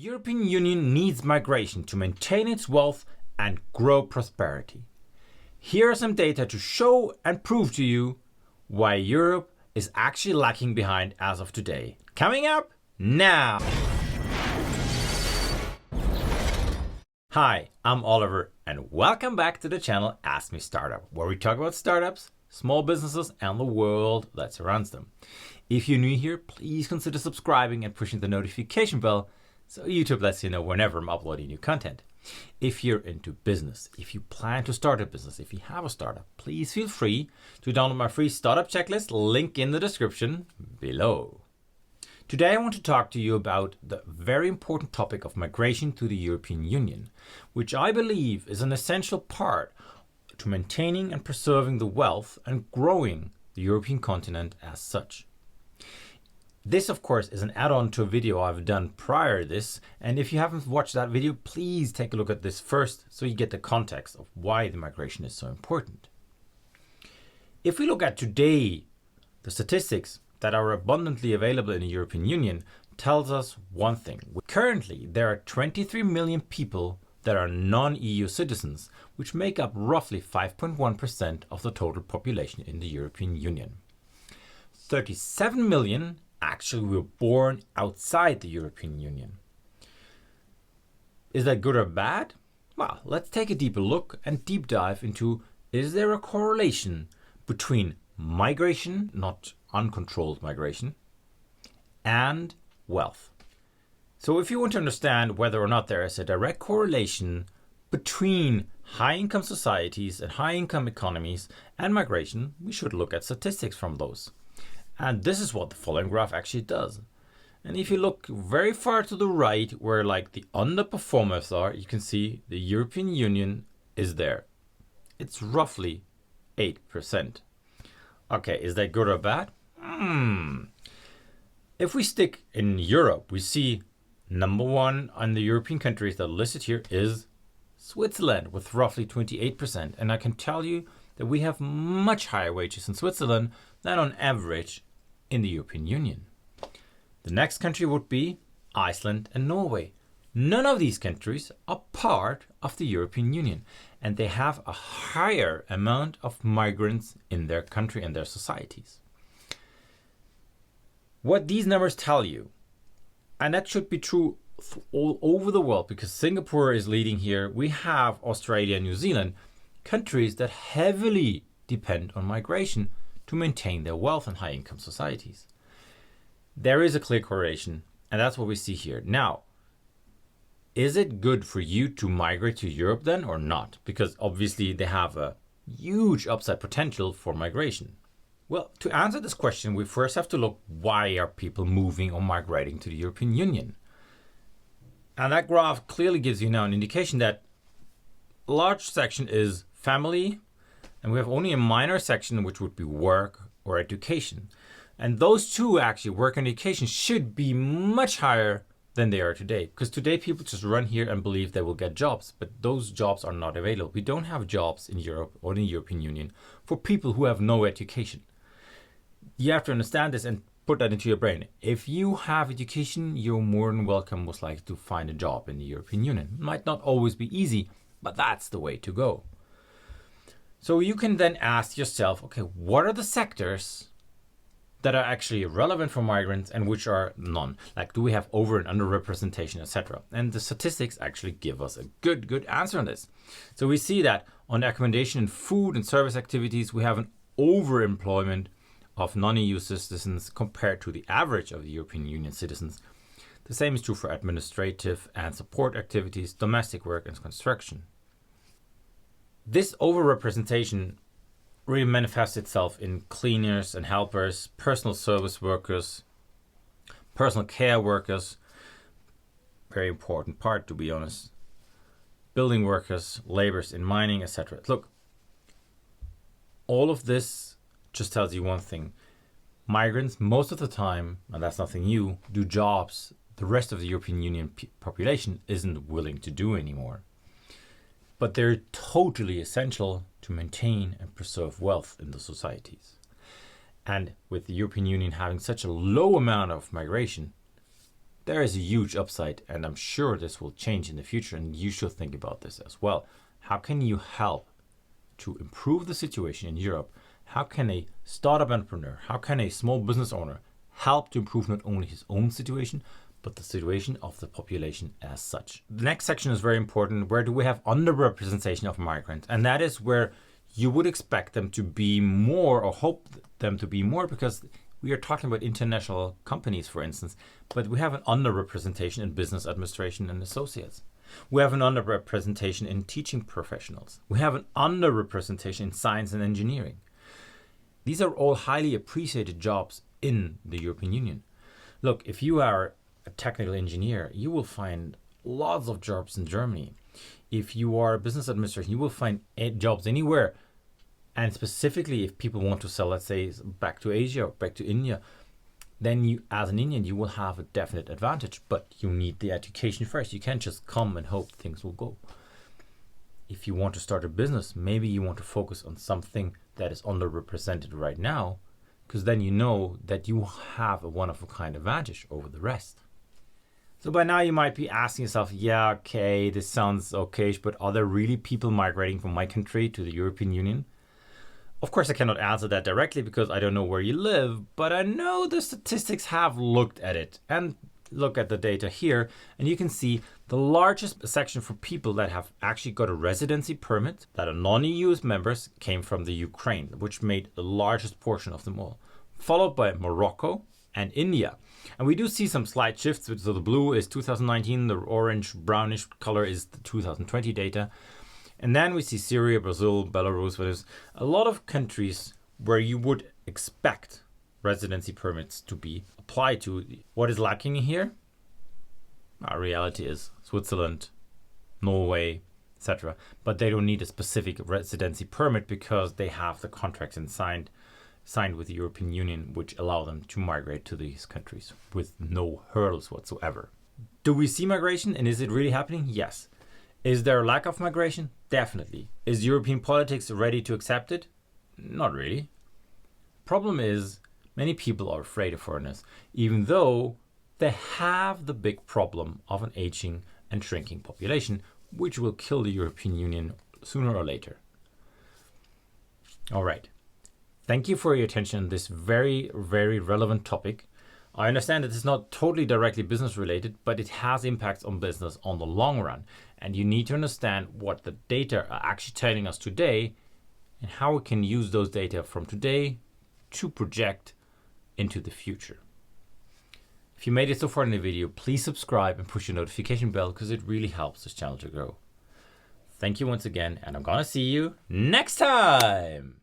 European Union needs migration to maintain its wealth and grow prosperity. Here are some data to show and prove to you why Europe is actually lacking behind as of today. Coming up now. Hi, I'm Oliver and welcome back to the channel AskMeStartup, where we talk about startups, small businesses and the world that surrounds them. If you're new here, please consider subscribing and pushing the notification bell so YouTube lets you know whenever I'm uploading new content. If you're into business, if you plan to start a business, if you have a startup, please feel free to download my free startup checklist, link in the description below. Today I want to talk to you about the very important topic of migration to the European Union, which I believe is an essential part to maintaining and preserving the wealth and growing the European continent as such. This, of course, is an add-on to a video I've done prior to this, and if you haven't watched that video, please take a look at this first so you get the context of why the migration is so important. If we look at today, the statistics that are abundantly available in the European Union tells us one thing. Currently, there are 23 million people that are non-EU citizens, which make up roughly 5.1% of the total population in the European Union. 37 million actually were born outside the European Union. Is that good or bad? Well, let's take a deeper look and deep dive into, is there a correlation between migration, not uncontrolled migration, and wealth? So if you want to understand whether or not there is a direct correlation between high-income societies and high-income economies and migration, we should look at statistics from those. And this is what the following graph actually does. And if you look very far to the right, where like the underperformers are, you can see the European Union is there. It's roughly 8%. Okay, is that good or bad? If we stick in Europe, we see number one on the European countries that are listed here is Switzerland with roughly 28%. And I can tell you that we have much higher wages in Switzerland than on average in the European Union. The next country would be Iceland and Norway. None of these countries are part of the European Union, and they have a higher amount of migrants in their country and their societies. What these numbers tell you, and that should be true all over the world because Singapore is leading here, we have Australia and New Zealand, countries that heavily depend on migration to maintain their wealth and high income societies. There is a clear correlation, and that's what we see here. Now, is it good for you to migrate to Europe then or not? Because obviously they have a huge upside potential for migration. Well, to answer this question, we first have to look, why are people moving or migrating to the European Union? And that graph clearly gives you now an indication that a large section is family, and we have only a minor section which would be work or education. And those two actually, work and education, should be much higher than they are today. Because today people just run here and believe they will get jobs, but those jobs are not available. We don't have jobs in Europe or in the European Union for people who have no education. You have to understand this and put that into your brain. If you have education, you're more than welcome, most likely, to find a job in the European Union. It might not always be easy, but that's the way to go. So you can then ask yourself, okay, what are the sectors that are actually relevant for migrants and which are none? Like, do we have over and under representation, etc.? And the statistics actually give us a good answer on this. So we see that on accommodation and food and service activities, we have an overemployment of non-EU citizens compared to the average of the European Union citizens. The same is true for administrative and support activities, domestic work and construction. This overrepresentation really manifests itself in cleaners and helpers, personal service workers, personal care workers, very important part to be honest, building workers, laborers in mining, etc. Look, all of this just tells you one thing. Migrants, most of the time, and that's nothing new, do jobs the rest of the European Union population isn't willing to do anymore. But they're totally essential to maintain and preserve wealth in the societies. And with the European Union having such a low amount of migration, there is a huge upside, and I'm sure this will change in the future, and you should think about this as well. How can you help to improve the situation in Europe? How can a startup entrepreneur, how can a small business owner help to improve not only his own situation, but the situation of the population as such? The next section is very important. Where do we have underrepresentation of migrants? And that is where you would expect them to be more, or hope them to be more, because we are talking about international companies, for instance, but we have an underrepresentation in business administration and associates. We have an underrepresentation in teaching professionals. We have an underrepresentation in science and engineering. These are all highly appreciated jobs in the European Union. Look, if you are a technical engineer, you will find lots of jobs in Germany. If you are a business administration, you will find jobs anywhere. And specifically, if people want to sell, let's say, back to Asia or back to India, then you, as an Indian, you will have a definite advantage. But you need the education first. You can't just come and hope things will go. If you want to start a business, maybe you want to focus on something that is underrepresented right now, because then you know that you have a one-of-a-kind advantage over the rest. So by now you might be asking yourself, yeah, okay, this sounds okay, but are there really people migrating from my country to the European Union? Of course, I cannot answer that directly because I don't know where you live, but I know the statistics have looked at it. And look at the data here, and you can see the largest section for people that have actually got a residency permit, that are non-EU members, came from the Ukraine, which made the largest portion of them all, followed by Morocco and India. And we do see some slight shifts. So the blue is 2019, the orange brownish color is the 2020 data. And then we see Syria, Brazil, Belarus, there's a lot of countries where you would expect residency permits to be applied to. What is lacking here? Our reality is Switzerland, Norway, etc. But they don't need a specific residency permit because they have the contracts and signed with the European Union, which allow them to migrate to these countries with no hurdles whatsoever. Do we see migration, and is it really happening? Yes. Is there a lack of migration? Definitely. Is European politics ready to accept it? Not really. Problem is, many people are afraid of foreigners, even though they have the big problem of an aging and shrinking population, which will kill the European Union sooner or later. All right. Thank you for your attention on this very, very relevant topic. I understand that it's not totally directly business related, but it has impacts on business on the long run. And you need to understand what the data are actually telling us today and how we can use those data from today to project into the future. If you made it so far in the video, please subscribe and push the notification bell because it really helps this channel to grow. Thank you once again, and I'm gonna see you next time.